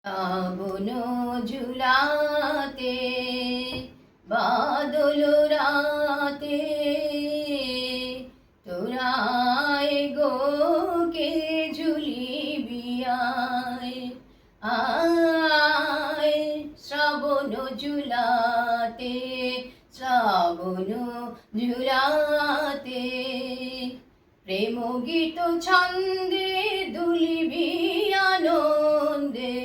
আগুন ঝুলাতে বাদল রাতে তোরায় গো কে ঝুলিবি আয় আয় শ্রাবণ ঝুলাতে শ্রাবণ ঝুলাতে প্রেম গীত ছন্দে দুলিবি আনন্দে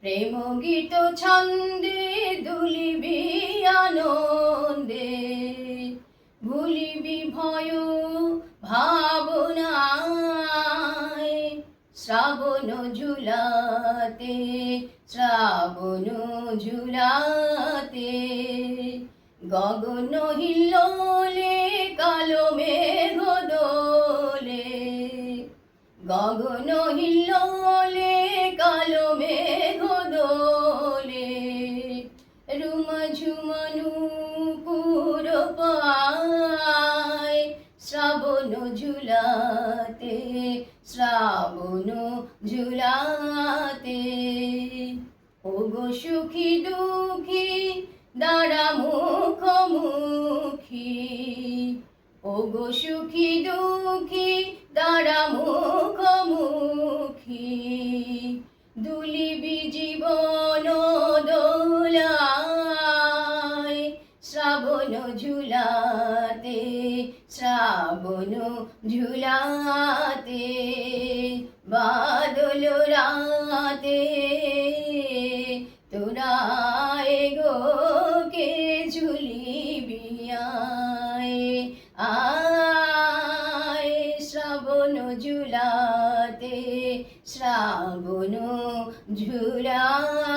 প্রেম গীত ছন্দে দুলিবি আনন্দে ভুলিবি ভয় ভাবনায় শ্রাবণ ঝুলাতে শ্রাবণ ঝুলাতে গগন হিল্লোলে কালো মেঘ দোলে গগন হিল্লোলে কালো মেঘ দোলে রুমা ঝুমানু পুর পায় শ্রাবণ ঝুলাতে শ্রাবণ ঝুলাতে ওগো সুখী দুঃখী দাঁড়া মুখোমুখি ওগো সুখী দুঃখী দাঁড়া মুখোমুখি দুলিবি জীবন দোলায় শ্রাবণ ঝুলাতে শ্রাবণ ঝুলাতে বাদল রাতে তোরায় গো কে ঝুলিবি আয় আয় শ্রাবণ ঝুলাতে শ্রাবণ ঝুলাতে।